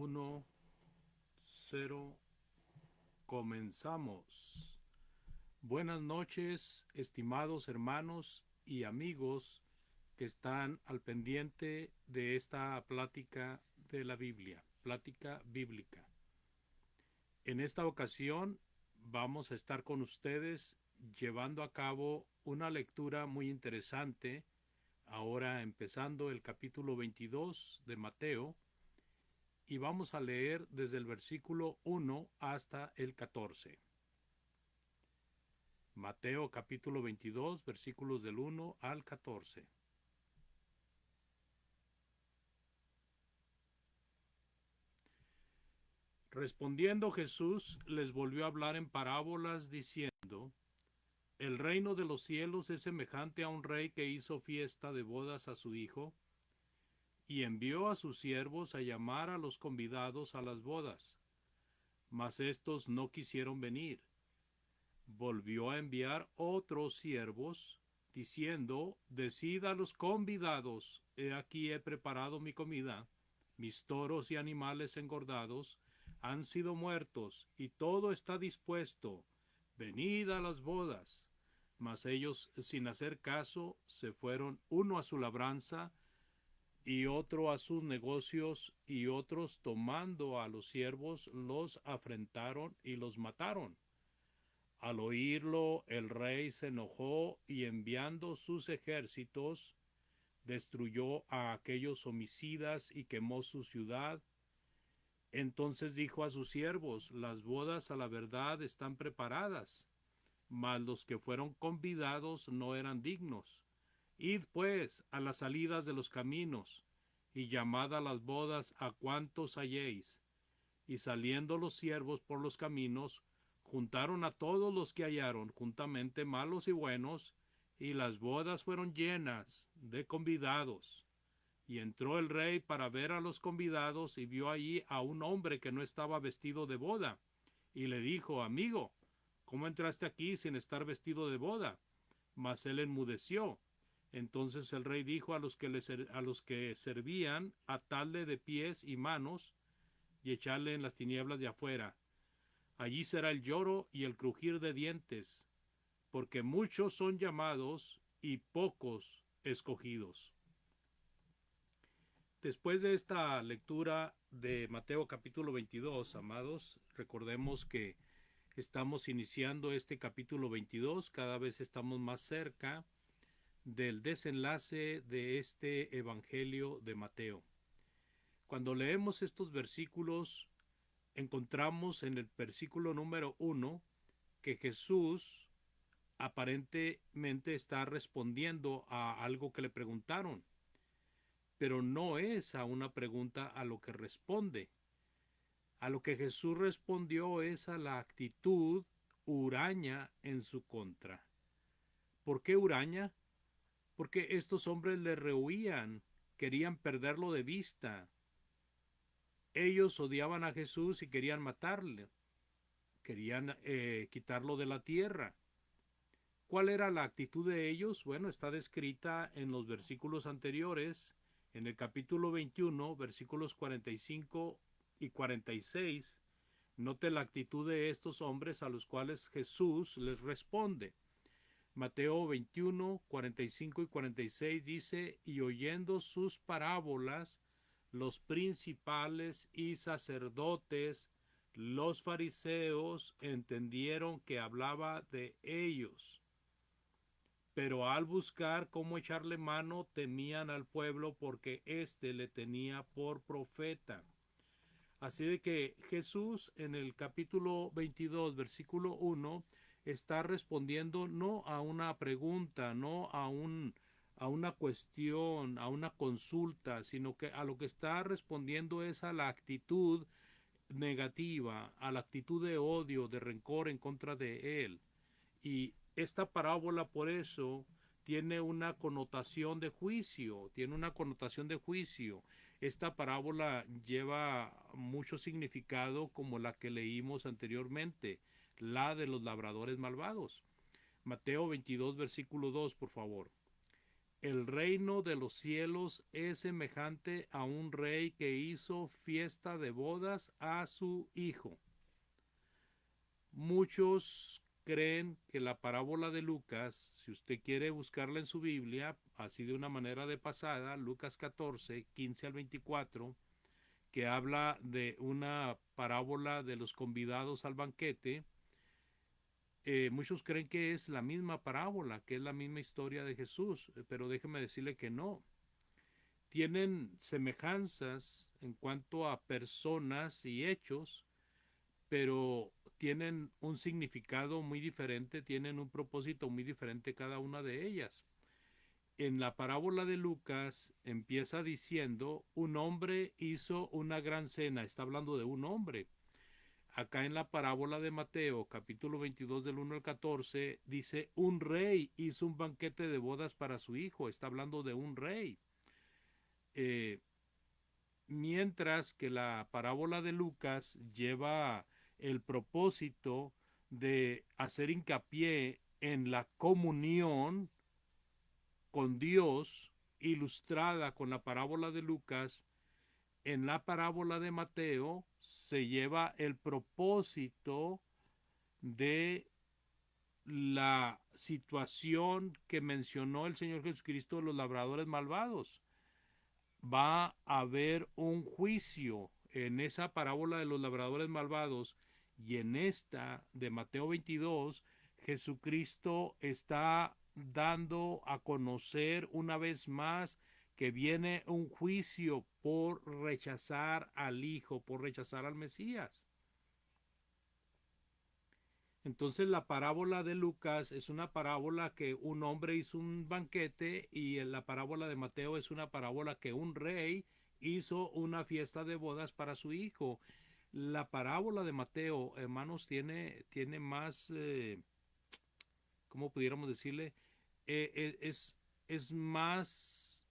Uno, cero, comenzamos. Buenas noches, estimados hermanos y amigos que están al pendiente de esta plática de la Biblia, plática bíblica. En esta ocasión vamos a estar con ustedes llevando a cabo una lectura muy interesante, ahora empezando el capítulo 22 de Mateo, y vamos a leer desde el versículo 1 hasta el 14. Mateo capítulo 22, versículos del 1 al 14. Respondiendo Jesús les volvió a hablar en parábolas diciendo: El reino de los cielos es semejante a un rey que hizo fiesta de bodas a su hijo, y envió a sus siervos a llamar a los convidados a las bodas. Mas éstos no quisieron venir. Volvió a enviar otros siervos, diciendo: Decid a los convidados: He aquí he preparado mi comida, mis toros y animales engordados han sido muertos, y todo está dispuesto, venid a las bodas. Mas ellos, sin hacer caso, se fueron, uno a su labranza, y otro a sus negocios, y otros, tomando a los siervos, los afrentaron y los mataron. Al oírlo, el rey se enojó y, enviando sus ejércitos, destruyó a aquellos homicidas y quemó su ciudad. Entonces dijo a sus siervos: Las bodas a la verdad están preparadas, mas los que fueron convidados no eran dignos. Id pues a las salidas de los caminos, y llamad a las bodas a cuantos halléis. Y saliendo los siervos por los caminos, juntaron a todos los que hallaron, juntamente malos y buenos, y las bodas fueron llenas de convidados. Y entró el rey para ver a los convidados, y vio allí a un hombre que no estaba vestido de boda, y le dijo: Amigo, ¿cómo entraste aquí sin estar vestido de boda? Mas él enmudeció. Entonces el rey dijo a los que servían: Atadle de pies y manos, y echarle en las tinieblas de afuera. Allí será el lloro y el crujir de dientes, porque muchos son llamados y pocos escogidos. Después de esta lectura de Mateo capítulo 22, amados, recordemos que estamos iniciando este capítulo 22, cada vez estamos más cerca del desenlace de este Evangelio de Mateo. Cuando leemos estos versículos, encontramos en el versículo número 1 que Jesús aparentemente está respondiendo a algo que le preguntaron, pero no es a una pregunta a lo que responde. A lo que Jesús respondió es a la actitud huraña en su contra. ¿Por qué huraña? Porque estos hombres le rehuían, querían perderlo de vista. Ellos odiaban a Jesús y querían matarle, querían quitarlo de la tierra. ¿Cuál era la actitud de ellos? Bueno, está descrita en los versículos anteriores, en el capítulo 21, versículos 45 y 46. Note la actitud de estos hombres a los cuales Jesús les responde. Mateo 21, 45 y 46 dice: Y oyendo sus parábolas, los principales y sacerdotes, los fariseos, entendieron que hablaba de ellos. Pero al buscar cómo echarle mano, temían al pueblo, porque éste le tenía por profeta. Así de que Jesús en el capítulo 22, versículo 1, está respondiendo no a una pregunta, no a una cuestión, a una consulta, sino que a lo que está respondiendo es a la actitud negativa, a la actitud de odio, de rencor en contra de él. Y esta parábola por eso tiene una connotación de juicio, tiene una connotación de juicio. Esta parábola lleva mucho significado, como la que leímos anteriormente, la de los labradores malvados. Mateo 22, versículo 2, por favor. el reino de los cielos es semejante a un rey que hizo fiesta de bodas a su hijo. Muchos creen que la parábola de Lucas, si usted quiere buscarla en su Biblia, así de una manera de pasada, Lucas 14, 15 al 24, que habla de una parábola de los convidados al banquete, muchos creen que es la misma parábola, que es la misma historia de Jesús, pero déjeme decirle que no. Tienen semejanzas en cuanto a personas y hechos, pero tienen un significado muy diferente, tienen un propósito muy diferente cada una de ellas. En la parábola de Lucas empieza diciendo, un hombre hizo una gran cena, está hablando de un hombre. Acá en la parábola de Mateo, capítulo 22 del 1 al 14, dice, un rey hizo un banquete de bodas para su hijo, está hablando de un rey. Eh, Mientras que la parábola de Lucas lleva el propósito de hacer hincapié en la comunión con Dios, ilustrada con la parábola de Lucas, en la parábola de Mateo se lleva el propósito de la situación que mencionó el Señor Jesucristo de los labradores malvados. Va a haber un juicio en esa parábola de los labradores malvados, y en esta de Mateo 22, Jesucristo está dando a conocer una vez más que viene un juicio por rechazar al Hijo, por rechazar al Mesías. Entonces la parábola de Lucas es una parábola que un hombre hizo un banquete, y en la parábola de Mateo es una parábola que un rey hizo una fiesta de bodas para su hijo. La parábola de Mateo, hermanos, tiene más, ¿cómo pudiéramos decirle? Es más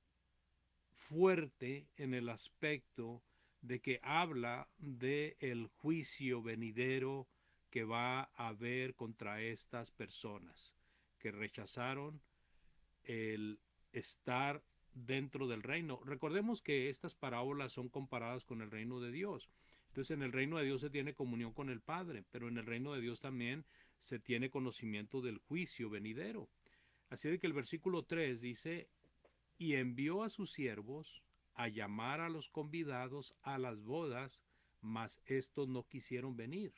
fuerte en el aspecto de que habla de el juicio venidero que va a haber contra estas personas que rechazaron el estar dentro del reino. Recordemos que estas parábolas son comparadas con el reino de Dios. Entonces, en el reino de Dios se tiene comunión con el Padre, pero en el reino de Dios también se tiene conocimiento del juicio venidero. Así de que el versículo 3 dice, y envió a sus siervos a llamar a los convidados a las bodas, mas estos no quisieron venir.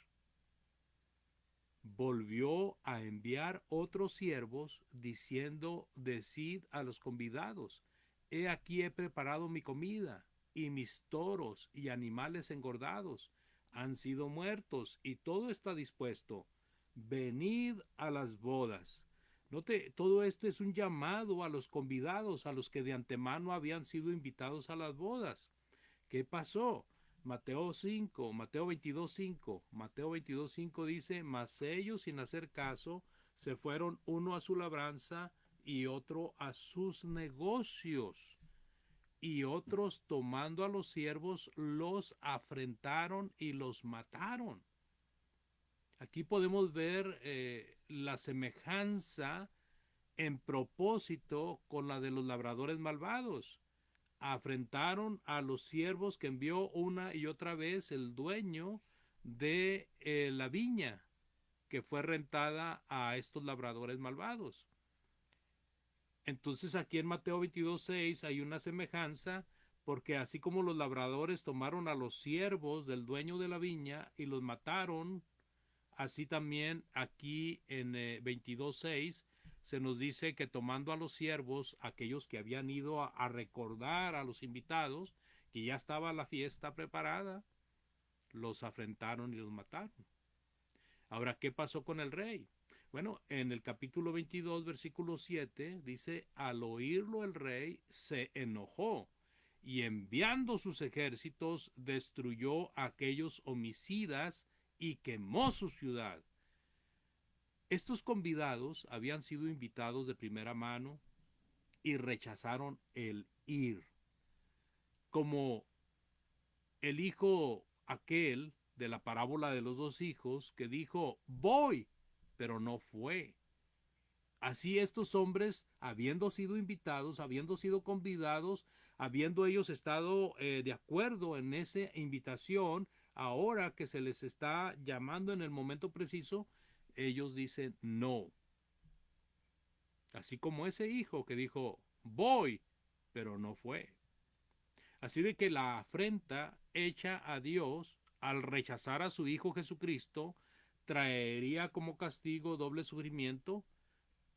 Volvió a enviar otros siervos, diciendo, decid a los convidados, he aquí he preparado mi comida, y mis toros y animales engordados han sido muertos, y todo está dispuesto. Venid a las bodas. Note, todo esto es un llamado a los convidados, a los que de antemano habían sido invitados a las bodas. ¿Qué pasó? Mateo 5, Mateo 22, 5. Mateo 22, 5 dice, mas ellos sin hacer caso se fueron uno a su labranza y otro a sus negocios. Y otros tomando a los siervos los afrentaron y los mataron. Aquí podemos ver la semejanza en propósito con la de los labradores malvados. Afrentaron a los siervos que envió una y otra vez el dueño de la viña que fue rentada a estos labradores malvados. Entonces aquí en Mateo 22:6 hay una semejanza, porque así como los labradores tomaron a los siervos del dueño de la viña y los mataron, así también aquí en 22:6 se nos dice que tomando a los siervos, aquellos que habían ido a recordar a los invitados, que ya estaba la fiesta preparada, los afrentaron y los mataron. Ahora, ¿qué pasó con el rey? Bueno, en el capítulo 22, versículo 7, dice, al oírlo el rey se enojó y enviando sus ejércitos destruyó a aquellos homicidas y quemó su ciudad. Estos convidados habían sido invitados de primera mano y rechazaron el ir. Como el hijo aquel de la parábola de los dos hijos que dijo, voy, pero no fue. Así estos hombres, habiendo sido invitados, habiendo sido convidados, habiendo ellos estado de acuerdo en esa invitación, ahora que se les está llamando en el momento preciso, ellos dicen no. Así como ese hijo que dijo, voy, pero no fue. Así de que la afrenta hecha a Dios al rechazar a su Hijo Jesucristo traería como castigo doble sufrimiento.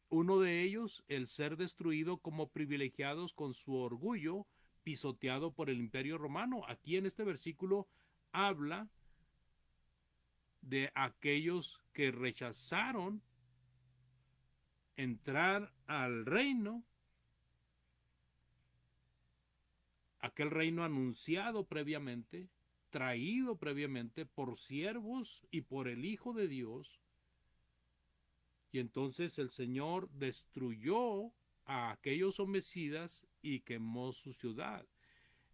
Uno de ellos, el ser destruido como privilegiados con su orgullo, pisoteado por el imperio romano. Aquí en este versículo habla de aquellos que rechazaron entrar al reino, aquel reino anunciado previamente, traído previamente por siervos y por el Hijo de Dios. Y entonces el Señor destruyó a aquellos homicidas y quemó su ciudad.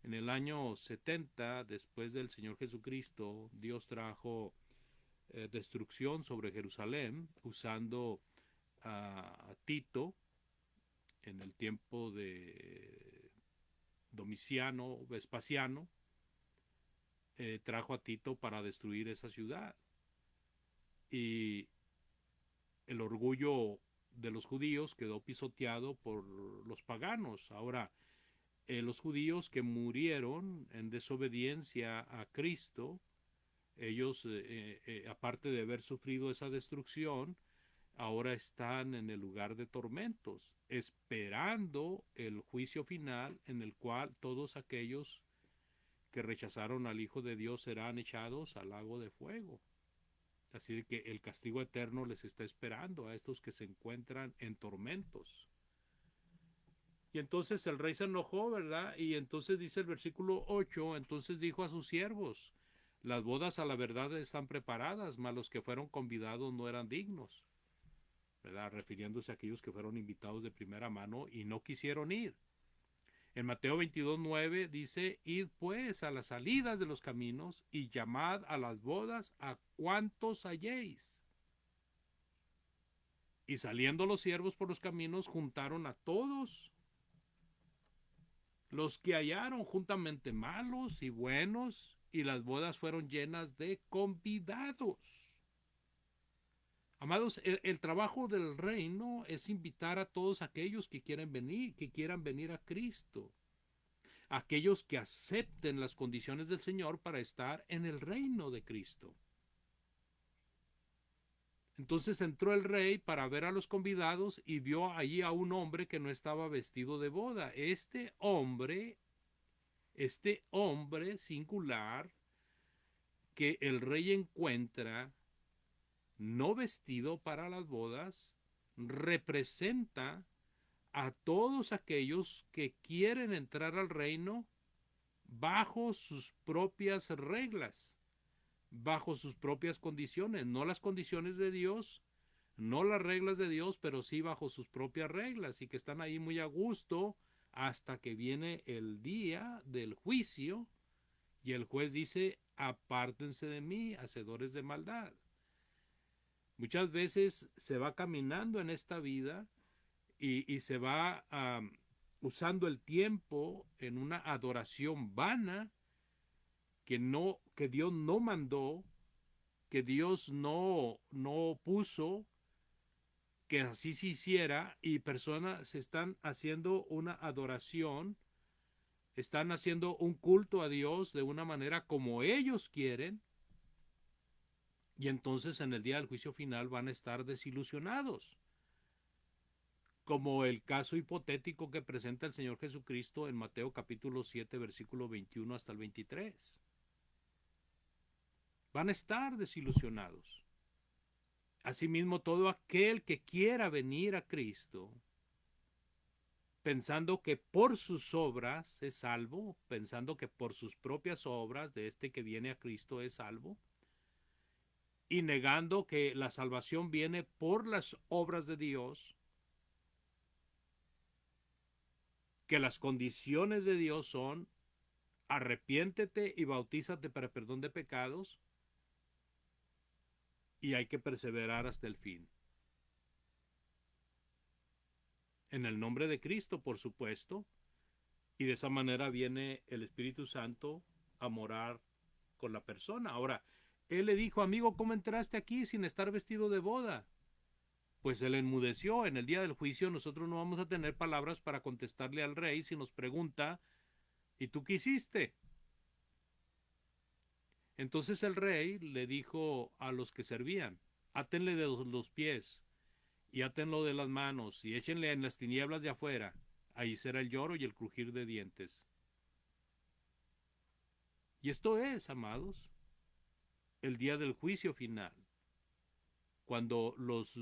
En el año 70, después del Señor Jesucristo, Dios trajo destrucción sobre Jerusalén usando a Tito en el tiempo de Domiciano, Vespasiano, trajo a Tito para destruir esa ciudad. Y el orgullo de los judíos quedó pisoteado por los paganos. Ahora, los judíos que murieron en desobediencia a Cristo, ellos, aparte de haber sufrido esa destrucción, ahora están en el lugar de tormentos, esperando el juicio final en el cual todos aquellos que rechazaron al Hijo de Dios serán echados al lago de fuego. Así que el castigo eterno les está esperando a estos que se encuentran en tormentos. Y entonces el rey se enojó, ¿verdad? Y entonces dice el versículo 8, entonces dijo a sus siervos, las bodas a la verdad están preparadas, mas los que fueron convidados no eran dignos, ¿verdad? Refiriéndose a aquellos que fueron invitados de primera mano y no quisieron ir. En Mateo 22:9 dice, id pues a las salidas de los caminos y llamad a las bodas a cuantos halléis. Y saliendo los siervos por los caminos, juntaron a todos los que hallaron, juntamente malos y buenos, y las bodas fueron llenas de convidados. Amados, el trabajo del reino es invitar a todos aquellos que quieran venir a Cristo. Aquellos que acepten las condiciones del Señor para estar en el reino de Cristo. Entonces entró el rey para ver a los convidados y vio allí a un hombre que no estaba vestido de boda. Este hombre singular que el rey encuentra no vestido para las bodas, representa a todos aquellos que quieren entrar al reino bajo sus propias reglas, bajo sus propias condiciones, no las condiciones de Dios, no las reglas de Dios, pero sí bajo sus propias reglas y que están ahí muy a gusto hasta que viene el día del juicio y el juez dice, apártense de mí, hacedores de maldad. Muchas veces se va caminando en esta vida y se va usando el tiempo en una adoración vana que Dios no mandó, que Dios no puso que así se hiciera, y personas están haciendo una adoración, están haciendo un culto a Dios de una manera como ellos quieren, y entonces en el día del juicio final van a estar desilusionados, como el caso hipotético que presenta el Señor Jesucristo en Mateo capítulo 7, versículo 21 hasta el 23. Van a estar desilusionados. Asimismo, todo aquel que quiera venir a Cristo, pensando que por sus obras es salvo, pensando que por sus propias obras de este que viene a Cristo es salvo, y negando que la salvación viene por las obras de Dios, que las condiciones de Dios son arrepiéntete y bautízate para perdón de pecados, y hay que perseverar hasta el fin. En el nombre de Cristo, por supuesto. Y de esa manera viene el Espíritu Santo a morar con la persona. Ahora, él le dijo, amigo, ¿cómo entraste aquí sin estar vestido de boda? Pues él enmudeció. En el día del juicio nosotros no vamos a tener palabras para contestarle al rey si nos pregunta, ¿y tú qué hiciste? Entonces el rey le dijo a los que servían, átenle de los pies y átenlo de las manos y échenle en las tinieblas de afuera. Ahí será el lloro y el crujir de dientes. Y esto es, amados, el día del juicio final, cuando los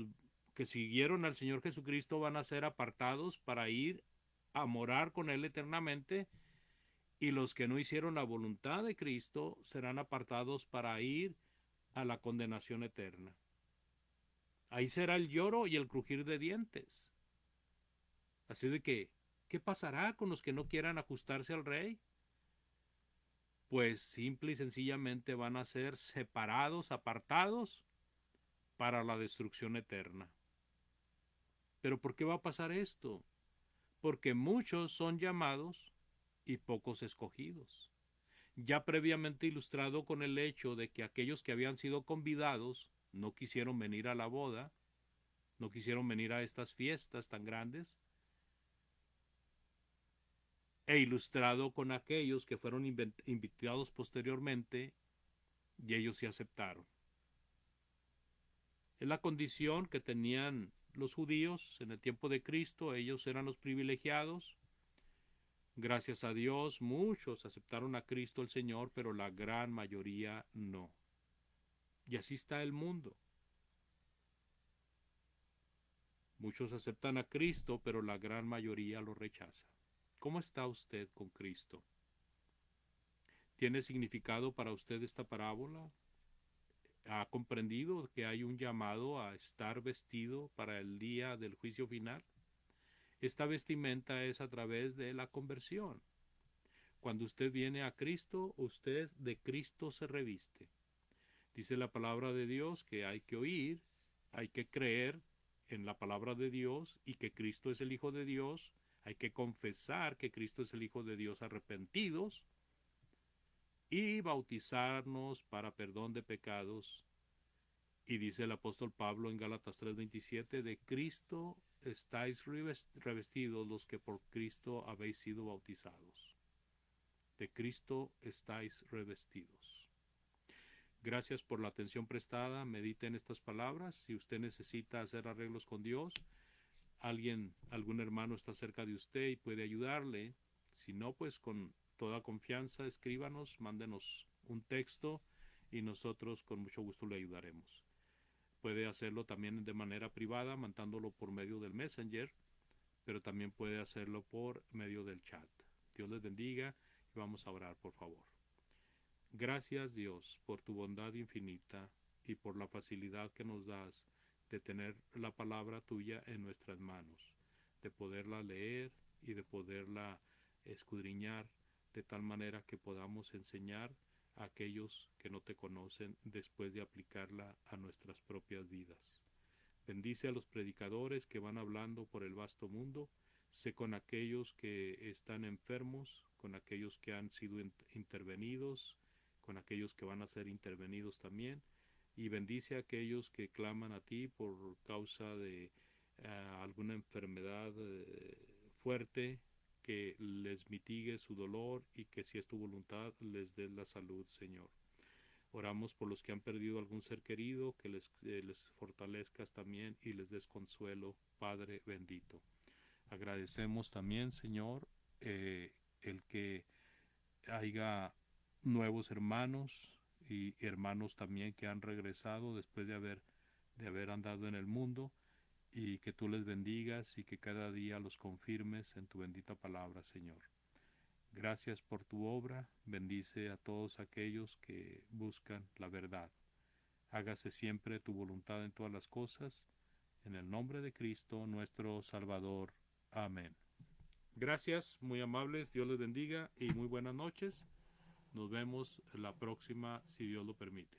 que siguieron al Señor Jesucristo van a ser apartados para ir a morar con Él eternamente, y los que no hicieron la voluntad de Cristo serán apartados para ir a la condenación eterna. Ahí será el lloro y el crujir de dientes. Así de que, ¿qué pasará con los que no quieran ajustarse al Rey? Pues simple y sencillamente van a ser separados, apartados para la destrucción eterna. ¿Pero por qué va a pasar esto? Porque muchos son llamados y pocos escogidos. Ya previamente ilustrado con el hecho de que aquellos que habían sido convidados no quisieron venir a la boda, no quisieron venir a estas fiestas tan grandes, e ilustrado con aquellos que fueron invitados posteriormente y ellos sí aceptaron. Es la condición que tenían los judíos en el tiempo de Cristo. Ellos eran los privilegiados. Gracias a Dios, muchos aceptaron a Cristo el Señor, pero la gran mayoría no. Y así está el mundo. Muchos aceptan a Cristo, pero la gran mayoría lo rechaza. ¿Cómo está usted con Cristo? ¿Tiene significado para usted esta parábola? ¿Ha comprendido que hay un llamado a estar vestido para el día del juicio final? Esta vestimenta es a través de la conversión. Cuando usted viene a Cristo, usted de Cristo se reviste. Dice la palabra de Dios que hay que oír, hay que creer en la palabra de Dios y que Cristo es el Hijo de Dios. Hay que confesar que Cristo es el Hijo de Dios arrepentidos y bautizarnos para perdón de pecados. Y dice el apóstol Pablo en Gálatas 3:27, de Cristo estáis revestidos los que por Cristo habéis sido bautizados. De Cristo estáis revestidos. Gracias por la atención prestada. Medite en estas palabras. Si usted necesita hacer arreglos con Dios, algún hermano está cerca de usted y puede ayudarle. Si no, pues con toda confianza escríbanos, mándenos un texto y nosotros con mucho gusto le ayudaremos. Puede hacerlo también de manera privada, mandándolo por medio del Messenger, pero también puede hacerlo por medio del chat. Dios les bendiga y vamos a orar, por favor. Gracias, Dios, por tu bondad infinita y por la facilidad que nos das de tener la palabra tuya en nuestras manos, de poderla leer y de poderla escudriñar de tal manera que podamos enseñar a aquellos que no te conocen después de aplicarla a nuestras propias vidas. Bendice a los predicadores que van hablando por el vasto mundo. Sé con aquellos que están enfermos, con aquellos que han sido intervenidos, con aquellos que van a ser intervenidos también. Y bendice a aquellos que claman a ti por causa de alguna enfermedad fuerte, que les mitigue su dolor y que si es tu voluntad les des la salud, Señor. Oramos por los que han perdido algún ser querido, que les fortalezcas también y les des consuelo, Padre bendito. Agradecemos también, Señor, el que haya nuevos hermanos y hermanos también que han regresado después de haber andado en el mundo, y que tú les bendigas y que cada día los confirmes en tu bendita palabra, Señor. Gracias por tu obra. Bendice a todos aquellos que buscan la verdad. Hágase siempre tu voluntad en todas las cosas. En el nombre de Cristo, nuestro Salvador. Amén. Gracias, muy amables. Dios les bendiga y muy buenas noches. Nos vemos la próxima, si Dios lo permite.